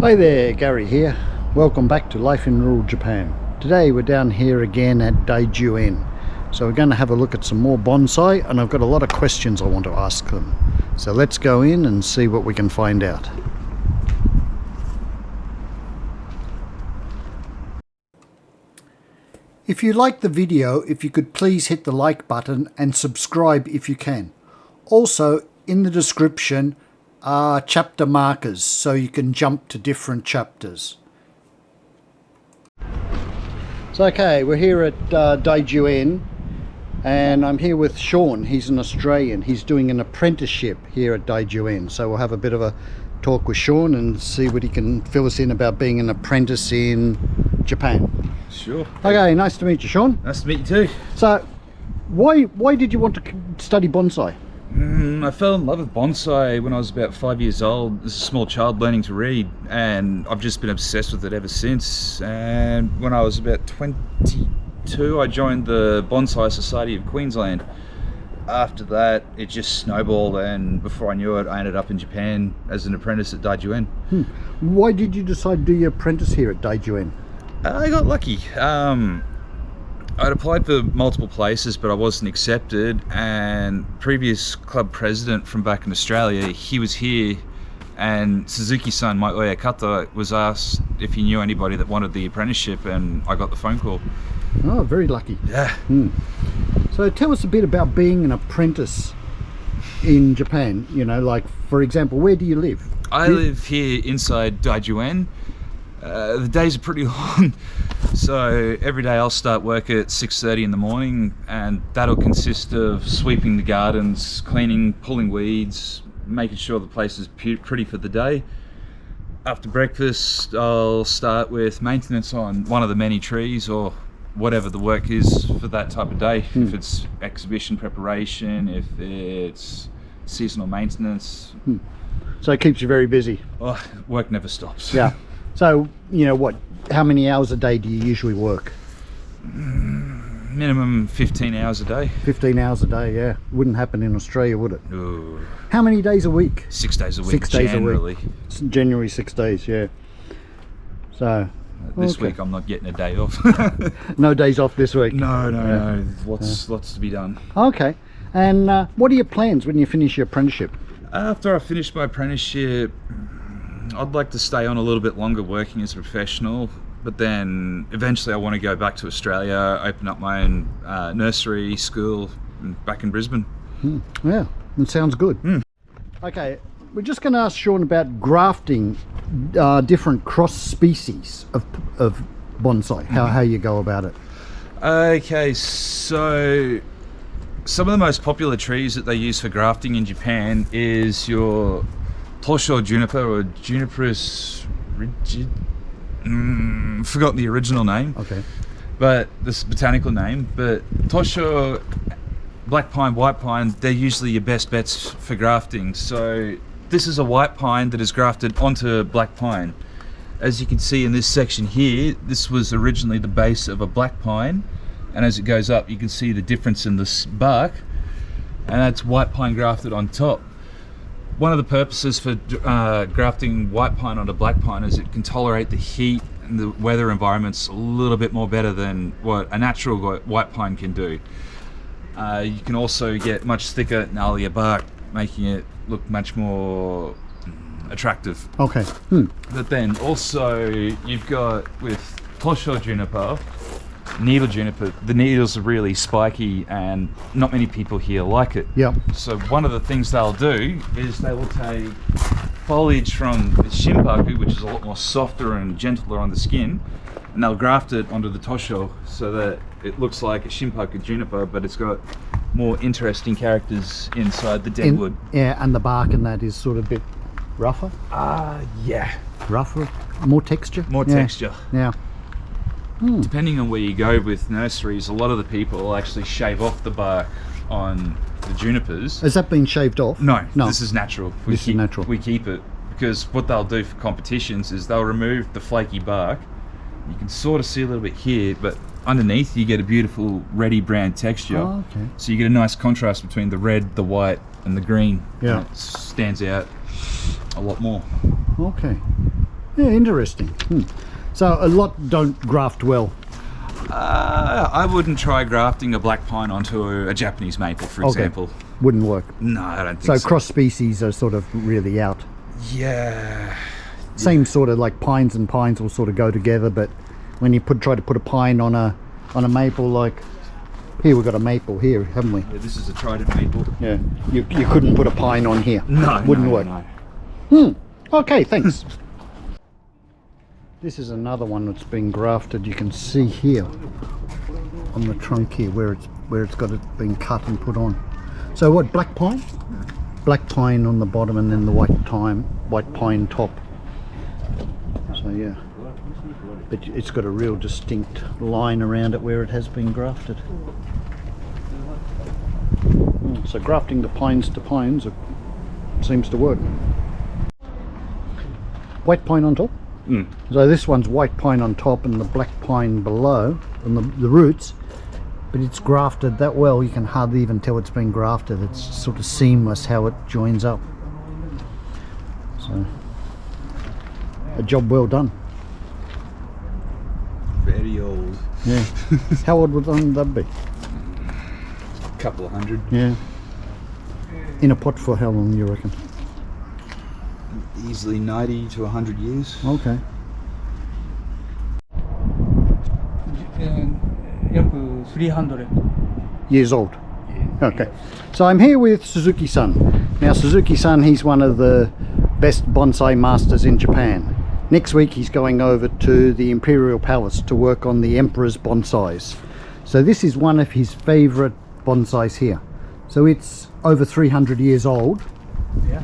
Hi there, Gary here. Welcome back to Life in Rural Japan. Today we're down here again at Daiju-en. So we're going to have a look at some more bonsai, and I've got a lot of questions I want to ask them. So let's go in and see what we can find out. If you liked the video, if you could please hit the like button and subscribe if you can. Also, in the description are chapter markers so you can jump to different chapters. So okay, we're here at Daiju-en, and I'm here with Sean. He's an Australian. He's doing an apprenticeship here at Daiju-en. So we'll have a bit of a talk with Sean and see what he can fill us in about being an apprentice in Japan. Sure. Okay, nice to meet you, Sean. Nice to meet you too. So why did you want to study bonsai? I fell in love with bonsai when I was about 5 years old as a small child learning to read, and I've just been obsessed with it ever since. And when I was about 22, I joined the Bonsai Society of Queensland. After that, it just snowballed, and before I knew it, I ended up in Japan as an apprentice at Daiju-en. Why did you decide to do your apprentice here at Daiju-en? I got lucky. I'd applied for multiple places, but I wasn't accepted, and previous club president from back in Australia, he was here, and Suzuki San, my Okazaki, was asked if he knew anybody that wanted the apprenticeship, and I got the phone call. Oh, very lucky. Yeah. So tell us a bit about being an apprentice in Japan. You know, like, for example, where do you live? I live here inside Daiju-en. The days are pretty long, so every day I'll start work at 6:30 in the morning, and that'll consist of sweeping the gardens, cleaning, pulling weeds, making sure the place is pretty for the day. After breakfast, I'll start with maintenance on one of the many trees or whatever the work is for that type of day. If it's exhibition preparation, if it's seasonal maintenance. So it keeps you very busy. Oh, work never stops. Yeah. So, you know what, how many hours a day do you usually work? Minimum 15 hours a day. 15 hours a day, yeah. Wouldn't happen in Australia, would it? Ooh. How many days a week? 6 days a week. 6 days generally. a week. Generally 6 days, yeah. So this week I'm not getting a day off. No days off this week? No. Lots to be done. Okay. And what are your plans when you finish your apprenticeship? After I finish my apprenticeship, I'd like to stay on a little bit longer working as a professional, but then eventually I want to go back to Australia, open up my own nursery school back in Brisbane. Yeah, it sounds good. Okay, we're just going to ask Sean about grafting different cross species of bonsai, how you go about it. Okay, so some of the most popular trees that they use for grafting in Japan is your Tosho juniper or Juniperus rigid. Forgot the original name. Okay. But this botanical name. But Tosho, black pine, white pine, they're usually your best bets for grafting. So this is a white pine that is grafted onto black pine. As you can see in this section here, this was originally the base of a black pine, and as it goes up you can see the difference in this bark, and that's white pine grafted on top. One of the purposes for grafting white pine onto black pine is it can tolerate the heat and the weather environments a little bit more better than what a natural white pine can do. You can also get much thicker, gnarlier bark, making it look much more attractive. Okay. But then also you've got with Tosho juniper, needle juniper, the needles are really spiky and not many people here like it. Yeah. So one of the things they'll do is they will take foliage from the shinpaku, which is a lot more softer and gentler on the skin, and they'll graft it onto the Tosho so that it looks like a shinpaku juniper, but it's got more interesting characters inside the dead wood. Yeah, and the bark and that is sort of a bit rougher? Yeah. Rougher? More texture? More texture. Yeah. Depending on where you go with nurseries, a lot of the people will actually shave off the bark on the junipers. Has that been shaved off? No, this is natural. This is natural. We keep it because what they'll do for competitions is they'll remove the flaky bark. You can sort of see a little bit here, but underneath you get a beautiful reddy brown texture. Oh, okay. So you get a nice contrast between the red, the white, and the green. Yeah. And it stands out a lot more. Okay. Yeah, interesting. So a lot don't graft well. I wouldn't try grafting a black pine onto a Japanese maple, for example. Wouldn't work. No, I don't think So so. cross species are sort of really out. Yeah. Same sort of like pines and pines will sort of go together, but when you try to put a pine on a maple, like here we've got a maple here, haven't we? Yeah, this is a trident maple. Yeah. You couldn't put a pine on here. No, Wouldn't no, work. no. Okay, thanks. This is another one that's been grafted. You can see here on the trunk here where it's got it been cut and put on. So what, black pine? Black pine on the bottom and then the white pine top. So yeah, but it's got a real distinct line around it where it has been grafted. So grafting the pines to pines seems to work. White pine on top. So this one's white pine on top and the black pine below, and the roots, but it's grafted that well you can hardly even tell it's been grafted. It's sort of seamless how it joins up. So a job well done. Very old. Yeah. How old would that be? Couple of hundred. Yeah. In a pot for how long, you reckon? Easily 90 to 100 years. Okay. 約300 Years old. Okay. So I'm here with Suzuki San. Now Suzuki San, he's one of the best bonsai masters in Japan. Next week he's going over to the Imperial Palace to work on the Emperor's bonsais. So this is one of his favorite bonsais here. So it's over 300 years old. Yeah.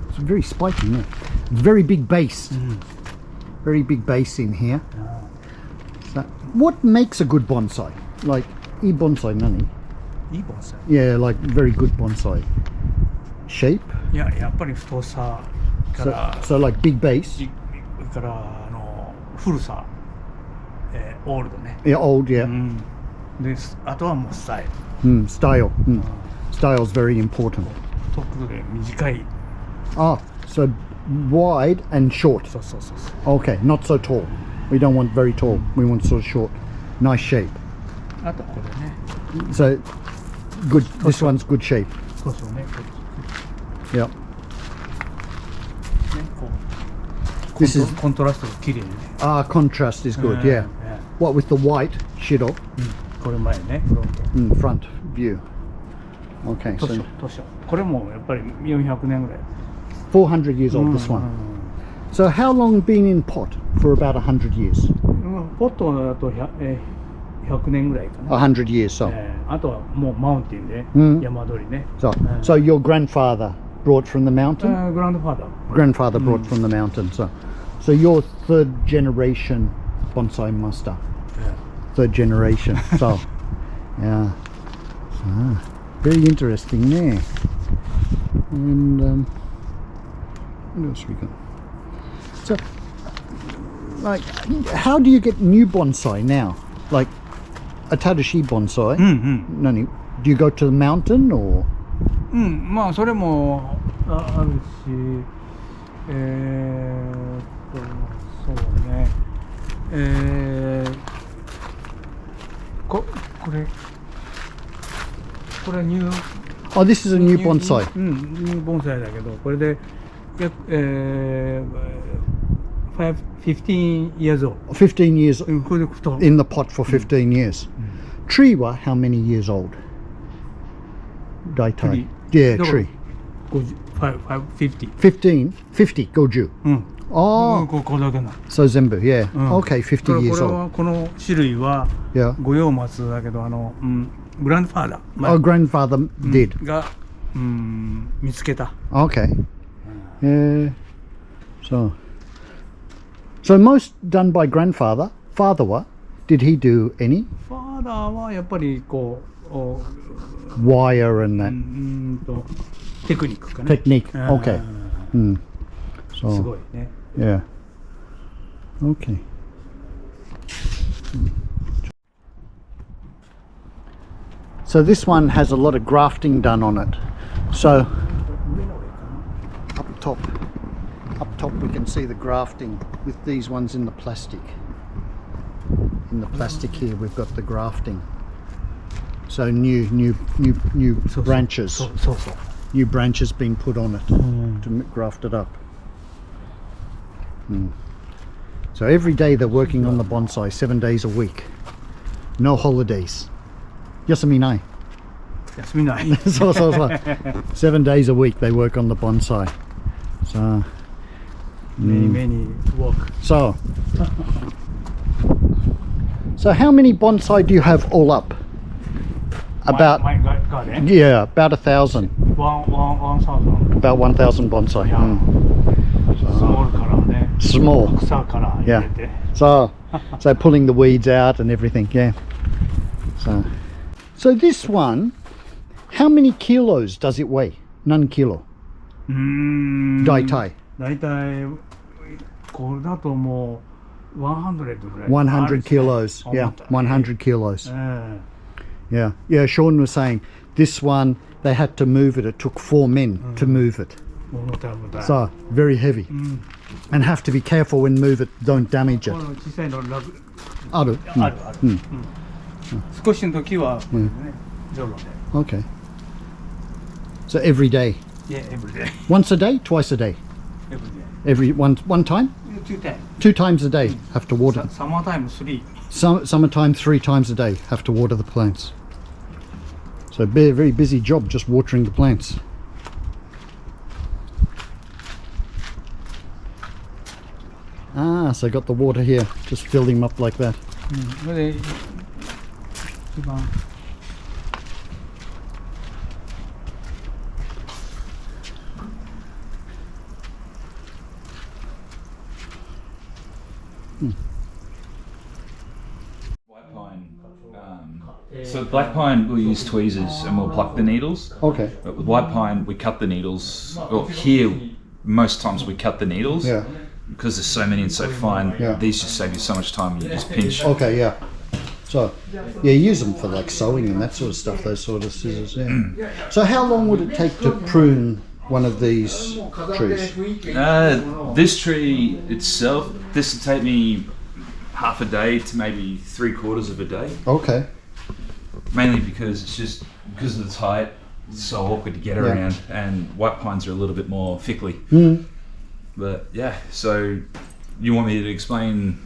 It's very spiky, yeah. Very big base. Very big base in here. So what makes a good bonsai? Like bonsai nani? いい盆栽 Yeah, like very good bonsai. Shape? いややっぱり太さか So, ら so like big base? から古さ、オールドね、 Yeah, old, yeah. であとはもうスタイル Style. Style's very important. 特で短い Ah, so wide and short. そうそうそうそう Okay, not so tall. We don't want very tall. We want sort of short. Nice shape. あとこれね So good. This one's good shape. そうそうね Yeah. こう This is コントラストが綺麗にね contrast is good. Yeah. What with the white shido これ前ねフロント front view. Okay, 図書 so 図書これもやっぱり400年ぐらい 400 years old. This one. So how long been in pot? For about 100 years. ポットだと100年ぐらいかな、 100 years. So. あとはもうマウンテンで、山鳥ね So your grandfather brought from the mountain. グランドファーダー Grandfather brought from the mountain. So you're third generation bonsai master. Third generation. So yeah. Very interesting there. And what else we got? So, like, how do you get new bonsai now? Like a Tadashi bonsai. Nani, do you go to the mountain or? まあそれもあるしそうねこれニュー Oh, this is a new bonsai. ニューボンサイだけどこれで15 years old 15 years これで太 in the pot for 15 years. Tree wa how many years old? Daitai. Tree. Yeah, No. tree. 50 50 goju. うん Oh, これだけな so zenbu, yeah. うん Okay, 50これ years は old. この種類は Yeah. 御用松だけどグランドファーダー、 Oh, grandfather did. が見つけた Okay. Yeah. So most done by grandfather. Father wa? Did he do any? ファーダーはやっぱりこう Wire and that テクニックかね technique. Okay. す So ごいね yeah. Okay. So this one has a lot of grafting done on it. So up top we can see the grafting with these ones in the plastic. In the plastic here, we've got the grafting. So new branches. そうそう New branches being put on it to graft it up. So every day they're working on the bonsai, 7 days a week. No holidays. 休みない。休みない So 7 days a week they work on the bonsai. So many work. So how many bonsai do you have all up? About my garden yeah, about 1,000. 1,000 About 1,000 bonsai. small からね Small. 草から入れて So pulling the weeds out and everything. Yeah. So this one, how many kilos does it weigh? 何キロ大体だいたいこれだともう100ぐらい100 kilos. Yeah, 100 kilos. Yeah, Sean was saying this one they had to move it. It took 4 men to move it. 重たい重たい So very heavy. And have to be careful when move it, don't damage it. この小さいの楽あるあるある少しの時はこれねジョロで Okay. So every day. Yeah, every day. Once a day? Twice a day? Every day. One time? 2 times. 2 times a day have to water. Summertime 3. Summertime 3 times a day have to water the plants. So very busy job just watering the plants. So got the water here, just fill them up like that. それで一番 White pine. So black pine we'll use tweezers and we'll pluck the needles. Okay. But with white pine we cut the needles. Well, here most times we cut the needles. Yeah. Because there's so many and so fine. Yeah. These just save you so much time. You just pinch. Okay, yeah. So, yeah, use them for like sewing and that sort of stuff, those sort of scissors, yeah. So how long would it take to prune one of these trees? This tree itself, this would take me half a day to maybe 3/4 of a day. Okay. Mainly because it's just because of the height, it's so awkward to get around, and white pines are a little bit more thickly. But yeah, so you want me to explain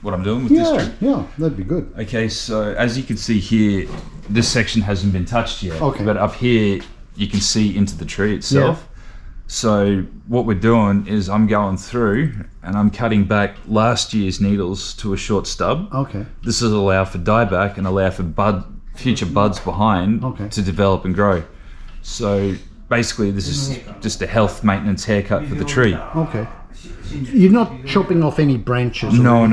what I'm doing with this tree? Yeah, that'd be good. Okay, so as you can see here, this section hasn't been touched yet. Okay. But up here, you can see into the tree itself. So what we're doing is I'm going through and I'm cutting back last year's needles to a short stub. Okay. This will allow for dieback and allow for future buds behind to develop and grow. So basically this is just a health maintenance haircut for the tree. Okay. You're not chopping off any branches? No.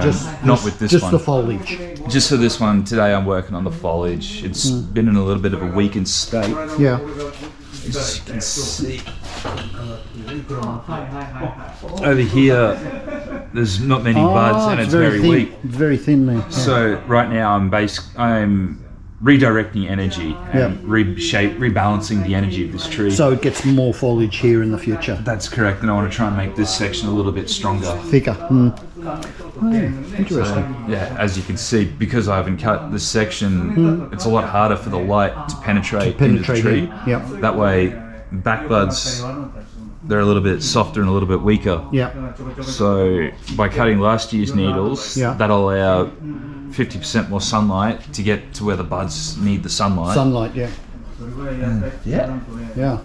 Just not with this just one. the foliage? Just for this one, today I'm working on the foliage. It's been in a little bit of a weakened state. Yeah. As you can see. Over here, there's not many buds and it's very thin. weak. It's very thin there. Yeah. So right now I'm redirecting energy and rebalancing the energy of this tree. So it gets more foliage here in the future? That's correct, and I want to try and make this section a little bit stronger. Thicker. Interesting. So, yeah, as you can see, because I haven't cut this section, it's a lot harder for the light to penetrate into the tree. In. Yep. That way, back buds, they're a little bit softer and a little bit weaker. Yeah. So by cutting last year's needles, that'll allow 50% more sunlight to get to where the buds need the sunlight. Yeah. Yeah. Yeah.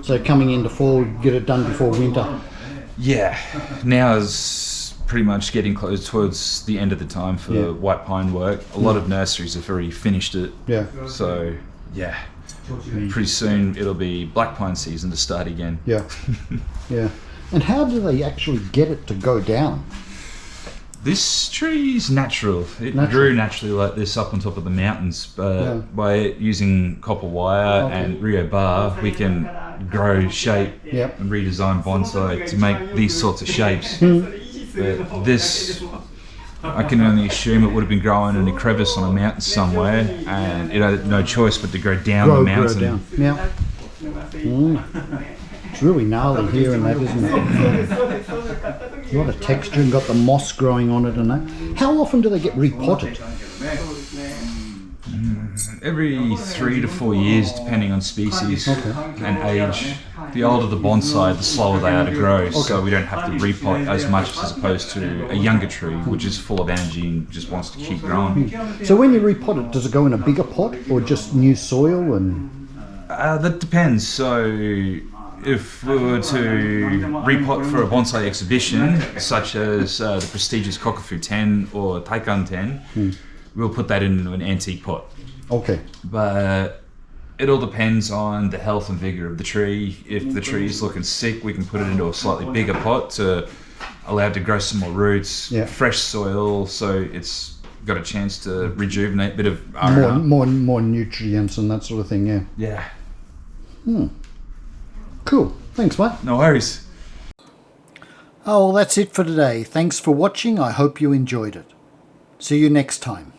So coming into fall, get it done before winter. Yeah. Now is pretty much getting close towards the end of the time for white pine work. A lot of nurseries have already finished it. Yeah. So yeah, pretty soon it'll be black pine season to start again. Yeah. Yeah. And how do they actually get it to go down? This tree is natural. It grew naturally like this up on top of the mountains, but by using copper wire and Rio bar, we can grow shape and redesign bonsai to make these sorts of shapes. But this, I can only assume it would have been growing in a crevice on a mountain somewhere, and it had no choice but to grow down the mountain. Grow down. Yeah. It's really gnarly here and that, isn't it? A lot of texture and got the moss growing on it and that. How often do they get repotted? Every 3 to 4 years, depending on species and age. The older the bonsai, the slower they are to grow, so we don't have to repot as much as opposed to a younger tree, which is full of energy and just wants to keep growing. So when you repot it, does it go in a bigger pot or just new soil? And that depends. So if we were to repot for a bonsai exhibition, such as the prestigious Kokufu 10 or Taikan 10, we'll put that into an antique pot. Okay. But it all depends on the health and vigor of the tree. If the tree is looking sick, we can put it into a slightly bigger pot to allow it to grow some more roots, fresh soil, so it's got a chance to rejuvenate, a bit of R&R. More nutrients and that sort of thing, Yeah. Cool. Thanks, mate. No worries. Oh, well, that's it for today. Thanks for watching. I hope you enjoyed it. See you next time.